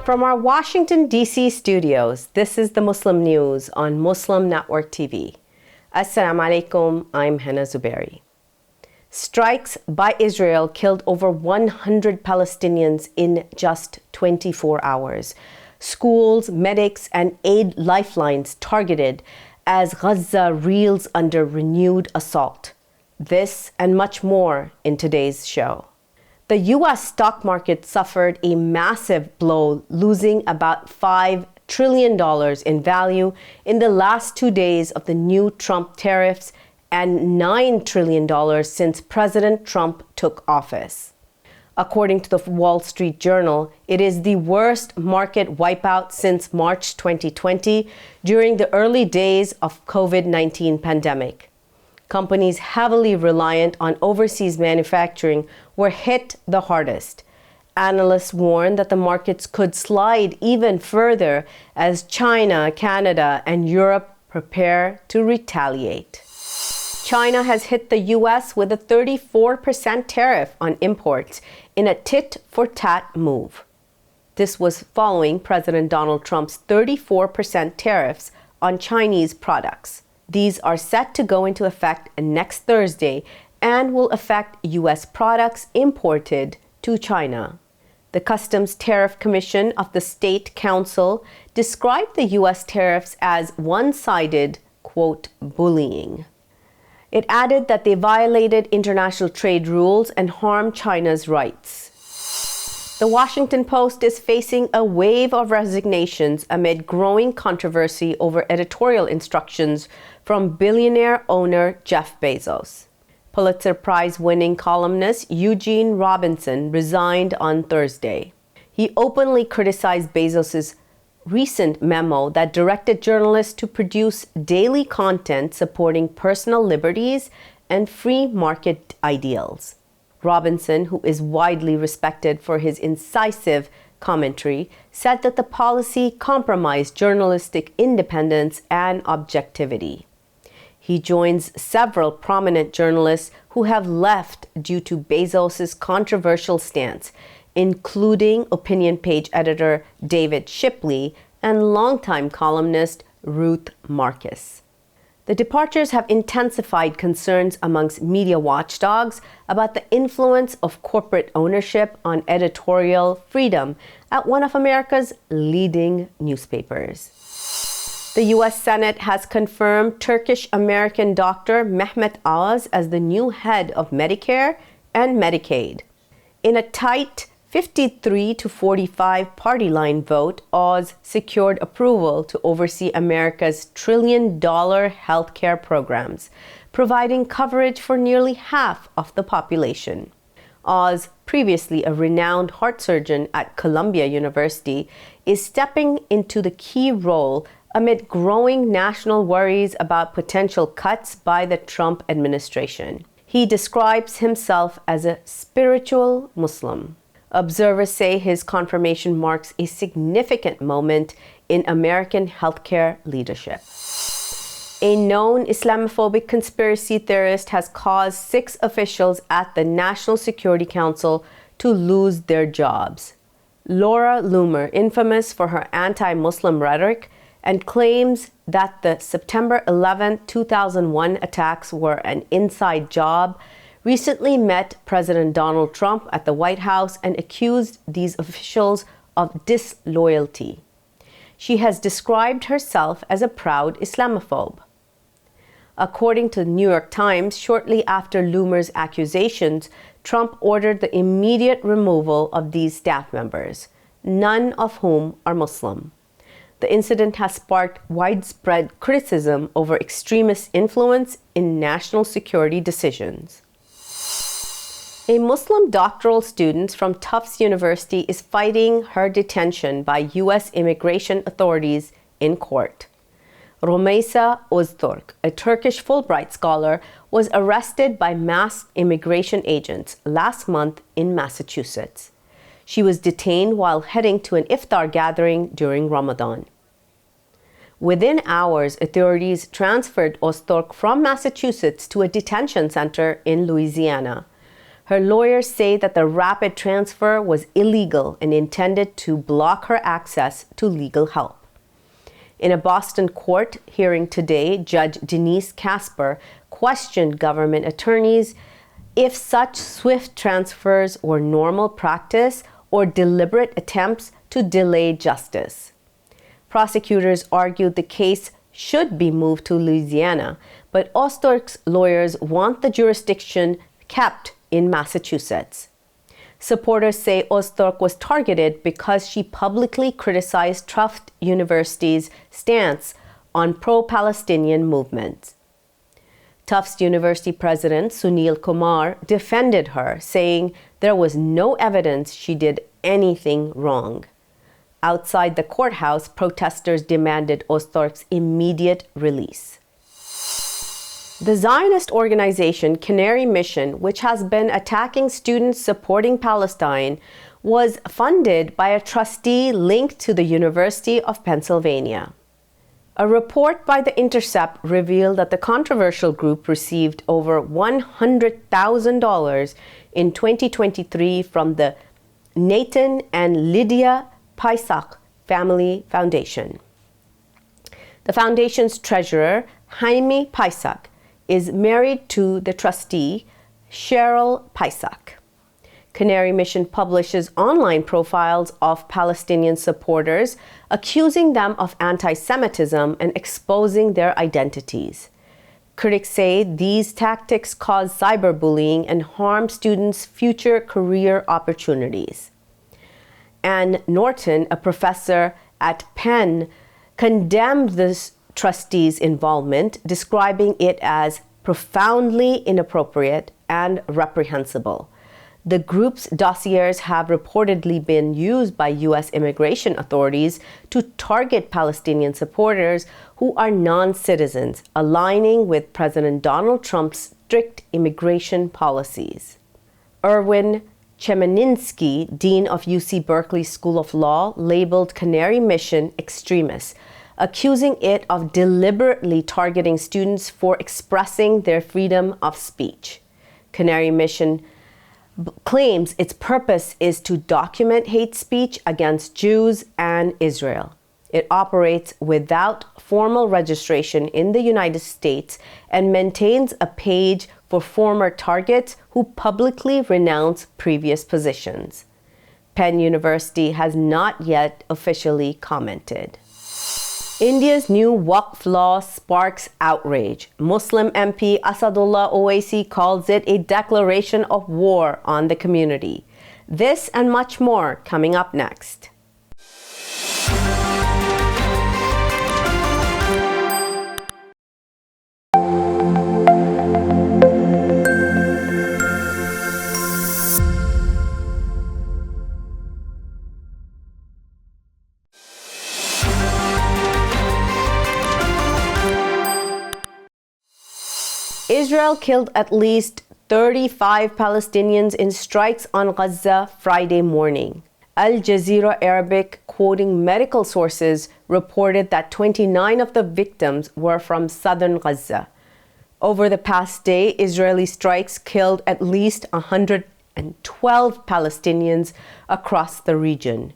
From our Washington, D.C. studios, this is the Muslim News on Muslim Network TV. Assalamu alaikum, I'm Hena Zuberi. Strikes by Israel killed over 100 Palestinians in just 24 hours. Schools, medics, and aid lifelines targeted as Gaza reels under renewed assault. This and much more in today's show. The U.S. stock market suffered a massive blow, losing about $5 trillion in value in the last 2 days of the new Trump tariffs and $9 trillion since President Trump took office. According to the Wall Street Journal, it is the worst market wipeout since March 2020 during the early days of COVID-19 pandemic. Companies heavily reliant on overseas manufacturing were hit the hardest. Analysts warn that the markets could slide even further as China, Canada, and Europe prepare to retaliate. China has hit the U.S. with a 34% tariff on imports in a tit-for-tat move. This was following President Donald Trump's 34% tariffs on Chinese products. These are set to go into effect next Thursday and will affect U.S. products imported to China. The Customs Tariff Commission of the State Council described the U.S. tariffs as one-sided, quote, bullying. It added that they violated international trade rules and harmed China's rights. The Washington Post is facing a wave of resignations amid growing controversy over editorial instructions from billionaire owner Jeff Bezos. Pulitzer Prize-winning columnist Eugene Robinson resigned on Thursday. He openly criticized Bezos' recent memo that directed journalists to produce daily content supporting personal liberties and free market ideals. Robinson, who is widely respected for his incisive commentary, said that the policy compromised journalistic independence and objectivity. He joins several prominent journalists who have left due to Bezos' controversial stance, including opinion page editor David Shipley and longtime columnist Ruth Marcus. The departures have intensified concerns amongst media watchdogs about the influence of corporate ownership on editorial freedom at one of America's leading newspapers. The U.S. Senate has confirmed Turkish-American doctor Mehmet Oz as the new head of Medicare and Medicaid. In a tight 53-45 party line vote, Oz secured approval to oversee America's trillion-dollar healthcare programs, providing coverage for nearly half of the population. Oz, previously a renowned heart surgeon at Columbia University, is stepping into the key role amid growing national worries about potential cuts by the Trump administration. He describes himself as a spiritual Muslim. Observers say his confirmation marks a significant moment in American healthcare leadership. A known Islamophobic conspiracy theorist has caused 6 officials at the National Security Council to lose their jobs. Laura Loomer, infamous for her anti-Muslim rhetoric, and claims that the September 11, 2001 attacks were an inside job, recently met President Donald Trump at the White House and accused these officials of disloyalty. She has described herself as a proud Islamophobe. According to the New York Times, shortly after Loomer's accusations, Trump ordered the immediate removal of these staff members, none of whom are Muslim. The incident has sparked widespread criticism over extremist influence in national security decisions. A Muslim doctoral student from Tufts University is fighting her detention by U.S. immigration authorities in court. Romeysa Öztürk, a Turkish Fulbright scholar, was arrested by masked immigration agents last month in Massachusetts. She was detained while heading to an iftar gathering during Ramadan. Within hours, authorities transferred Öztürk from Massachusetts to a detention center in Louisiana. Her lawyers say that the rapid transfer was illegal and intended to block her access to legal help. In a Boston court hearing today, Judge Denise Casper questioned government attorneys if such swift transfers were normal practice or deliberate attempts to delay justice. Prosecutors argued the case should be moved to Louisiana, but Osthorpe's lawyers want the jurisdiction kept in Massachusetts. Supporters say Osthorpe was targeted because she publicly criticized Tufts University's stance on pro-Palestinian movements. Tufts University President Sunil Kumar defended her, saying there was no evidence she did anything wrong. Outside the courthouse, protesters demanded Osthorpe's immediate release. The Zionist organization Canary Mission, which has been attacking students supporting Palestine, was funded by a trustee linked to the University of Pennsylvania. A report by The Intercept revealed that the controversial group received over $100,000 in 2023 from the Nathan and Lydia Paisak Family Foundation. The foundation's treasurer, Jaime Paisak, is married to the trustee, Cheryl Paisak. Canary Mission publishes online profiles of Palestinian supporters, accusing them of anti-Semitism and exposing their identities. Critics say these tactics cause cyberbullying and harm students' future career opportunities. Ann Norton, a professor at Penn, condemned the trustee's involvement, describing it as profoundly inappropriate and reprehensible. The group's dossiers have reportedly been used by U.S. immigration authorities to target Palestinian supporters who are non-citizens, aligning with President Donald Trump's strict immigration policies. Erwin Chemerinsky, dean of UC Berkeley School of Law, labeled Canary Mission extremist, accusing it of deliberately targeting students for expressing their freedom of speech. Canary Mission claims its purpose is to document hate speech against Jews and Israel. It operates without formal registration in the United States and maintains a page for former targets who publicly renounce previous positions. Penn University has not yet officially commented. India's new Waqf law sparks outrage. Muslim MP Asadullah Owaisi calls it a declaration of war on the community. This and much more coming up next. Israel killed at least 35 Palestinians in strikes on Gaza Friday morning. Al Jazeera Arabic, quoting medical sources, reported that 29 of the victims were from southern Gaza. Over the past day, Israeli strikes killed at least 112 Palestinians across the region.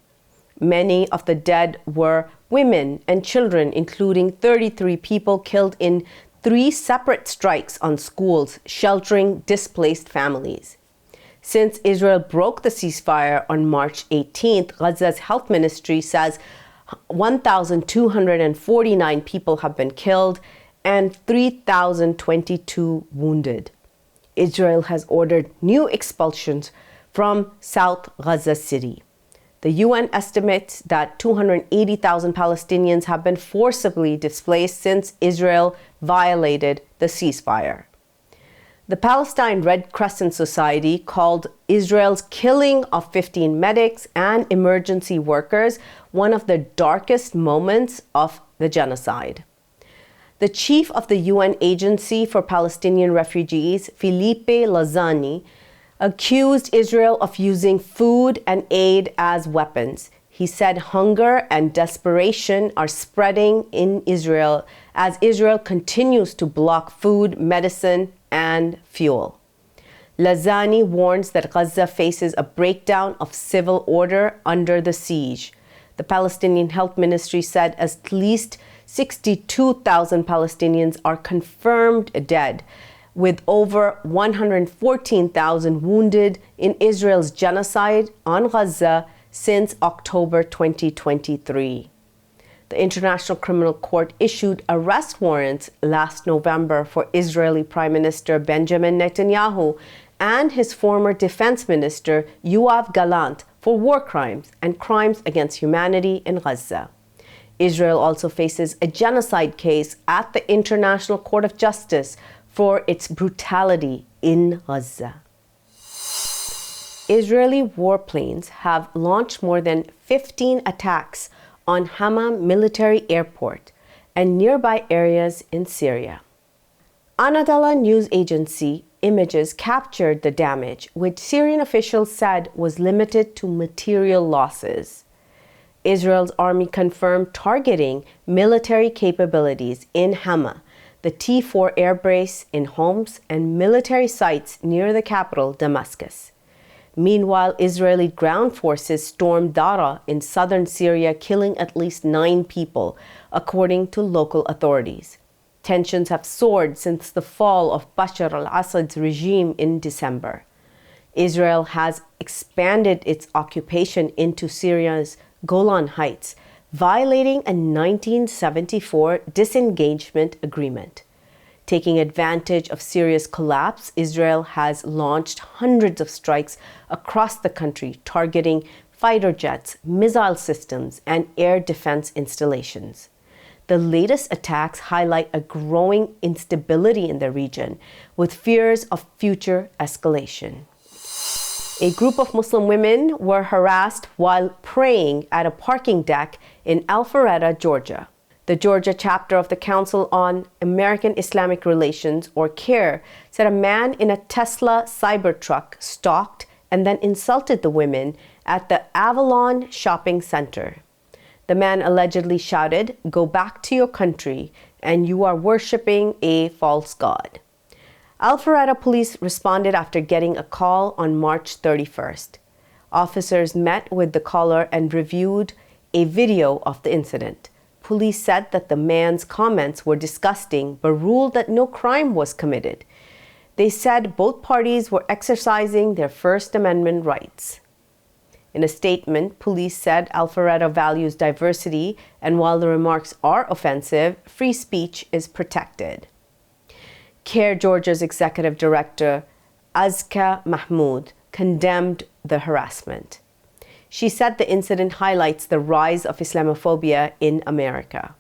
Many of the dead were women and children, including 33 people killed in 3 separate strikes on schools sheltering displaced families. Since Israel broke the ceasefire on March 18th, Gaza's health ministry says 1,249 people have been killed and 3,022 wounded. Israel has ordered new expulsions from South Gaza City. The UN estimates that 280,000 Palestinians have been forcibly displaced since Israel violated the ceasefire. The Palestine Red Crescent Society called Israel's killing of 15 medics and emergency workers one of the darkest moments of the genocide. The chief of the UN Agency for Palestinian Refugees, Philippe Lazzarini, accused Israel of using food and aid as weapons. He said hunger and desperation are spreading in Israel as Israel continues to block food, medicine, and fuel. Lazani warns that Gaza faces a breakdown of civil order under the siege. The Palestinian Health Ministry said at least 62,000 Palestinians are confirmed dead, with over 114,000 wounded in Israel's genocide on Gaza since October 2023. The International Criminal Court issued arrest warrants last November for Israeli Prime Minister Benjamin Netanyahu and his former defense minister Yoav Gallant for war crimes and crimes against humanity in Gaza. Israel also faces a genocide case at the International Court of Justice for its brutality in Gaza. Israeli warplanes have launched more than 15 attacks on Hama military airport and nearby areas in Syria. Anadolu news agency images captured the damage, which Syrian officials said was limited to material losses. Israel's army confirmed targeting military capabilities in Hama, the T-4 air base in Homs, and military sites near the capital, Damascus. Meanwhile, Israeli ground forces stormed Dara in southern Syria, killing at least 9 people, according to local authorities. Tensions have soared since the fall of Bashar al-Assad's regime in December. Israel has expanded its occupation into Syria's Golan Heights, violating a 1974 disengagement agreement. Taking advantage of Syria's collapse, Israel has launched hundreds of strikes across the country, targeting fighter jets, missile systems, and air defense installations. The latest attacks highlight a growing instability in the region, with fears of future escalation. A group of Muslim women were harassed while praying at a parking deck in Alpharetta, Georgia. The Georgia chapter of the Council on American Islamic Relations, or CARE, said a man in a Tesla Cybertruck stalked and then insulted the women at the Avalon Shopping Center. The man allegedly shouted, "Go back to your country, and you are worshiping a false god." Alpharetta police responded after getting a call on March 31st. Officers met with the caller and reviewed a video of the incident. Police said that the man's comments were disgusting, but ruled that no crime was committed. They said both parties were exercising their First Amendment rights. In a statement, police said Alpharetta values diversity, and while the remarks are offensive, free speech is protected. CARE Georgia's executive director, Azka Mahmoud, condemned the harassment. She said the incident highlights the rise of Islamophobia in America.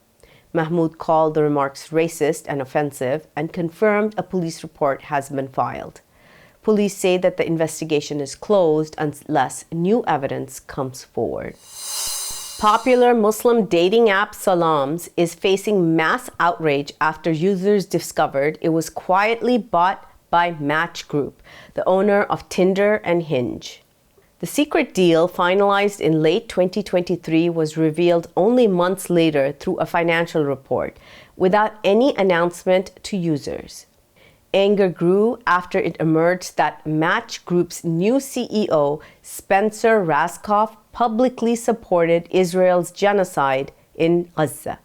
Mahmoud called the remarks racist and offensive and confirmed a police report has been filed. Police say that the investigation is closed unless new evidence comes forward. Popular Muslim dating app Salams is facing mass outrage after users discovered it was quietly bought by Match Group, the owner of Tinder and Hinge. The secret deal, finalized in late 2023, was revealed only months later through a financial report, without any announcement to users. Anger grew after it emerged that Match Group's new CEO, Spencer Rascoff, publicly supported Israel's genocide in Gaza.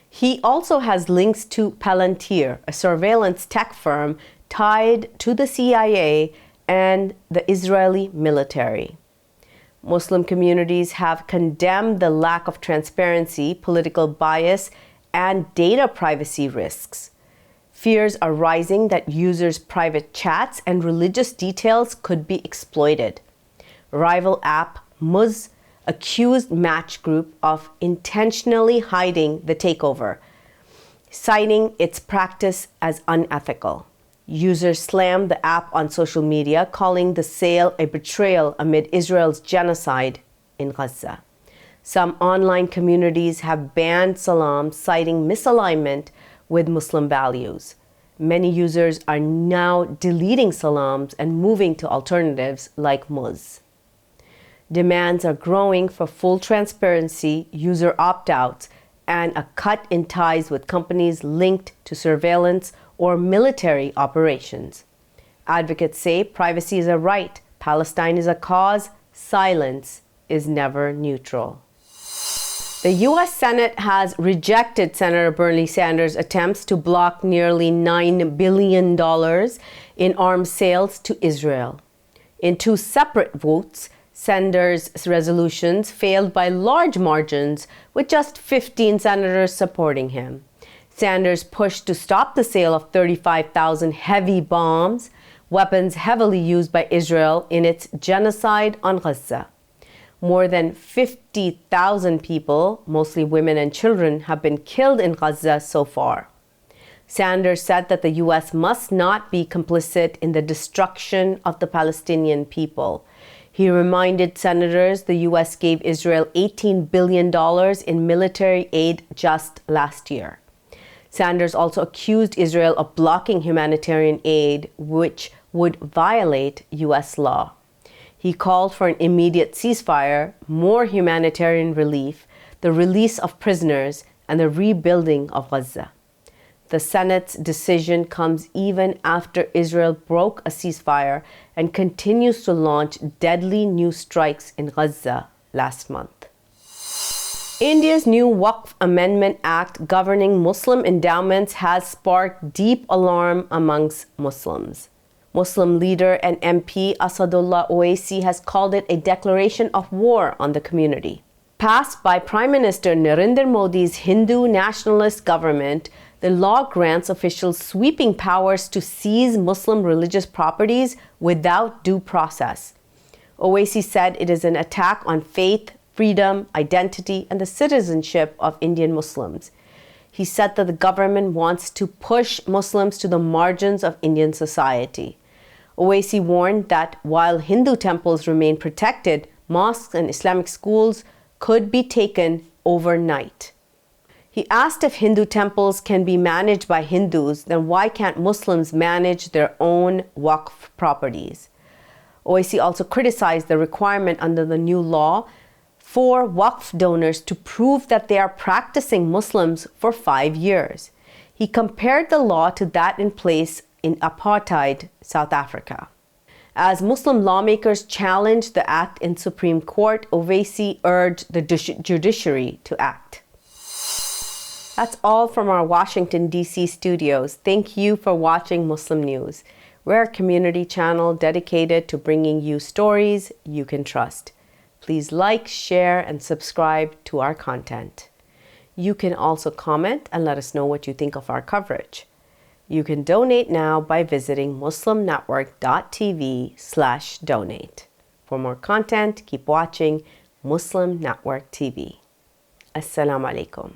He also has links to Palantir, a surveillance tech firm tied to the CIA and the Israeli military. Muslim communities have condemned the lack of transparency, political bias, and data privacy risks. Fears are rising that users' private chats and religious details could be exploited. Rival app Muzz accused Match Group of intentionally hiding the takeover, citing its practice as unethical. Users slammed the app on social media, calling the sale a betrayal amid Israel's genocide in Gaza. Some online communities have banned Salam, citing misalignment with Muslim values. Many users are now deleting Salams and moving to alternatives like Muzz. Demands are growing for full transparency, user opt-outs, and a cut in ties with companies linked to surveillance or military operations. Advocates say privacy is a right, Palestine is a cause, silence is never neutral. The U.S. Senate has rejected Senator Bernie Sanders' attempts to block nearly $9 billion in arms sales to Israel. In two separate votes, Sanders' resolutions failed by large margins, with just 15 senators supporting him. Sanders pushed to stop the sale of 35,000 heavy bombs, weapons heavily used by Israel in its genocide on Gaza. More than 50,000 people, mostly women and children, have been killed in Gaza so far. Sanders said that the U.S. must not be complicit in the destruction of the Palestinian people. He reminded senators the U.S. gave Israel $18 billion in military aid just last year. Sanders also accused Israel of blocking humanitarian aid, which would violate U.S. law. He called for an immediate ceasefire, more humanitarian relief, the release of prisoners, and the rebuilding of Gaza. The Senate's decision comes even after Israel broke a ceasefire and continues to launch deadly new strikes in Gaza last month. India's new Waqf Amendment Act governing Muslim endowments has sparked deep alarm amongst Muslims. Muslim leader and MP Asadullah Owaisi has called it a declaration of war on the community. Passed by Prime Minister Narendra Modi's Hindu nationalist government, the law grants officials sweeping powers to seize Muslim religious properties without due process. Owaisi said it is an attack on faith, freedom, identity, and the citizenship of Indian Muslims. He said that the government wants to push Muslims to the margins of Indian society. Owaisi warned that while Hindu temples remain protected, mosques and Islamic schools could be taken overnight. He asked if Hindu temples can be managed by Hindus, then why can't Muslims manage their own Waqf properties? Owaisi also criticized the requirement under the new law for Waqf donors to prove that they are practicing Muslims for 5 years. He compared the law to that in place in apartheid South Africa. As Muslim lawmakers challenged the act in Supreme Court, Owaisi urged the judiciary to act. That's all from our Washington, D.C. studios. Thank you for watching Muslim News. We're a community channel dedicated to bringing you stories you can trust. Please like, share, and subscribe to our content. You can also comment and let us know what you think of our coverage. You can donate now by visiting muslimnetwork.tv/donate. For more content, keep watching Muslim Network TV. Assalamu alaikum.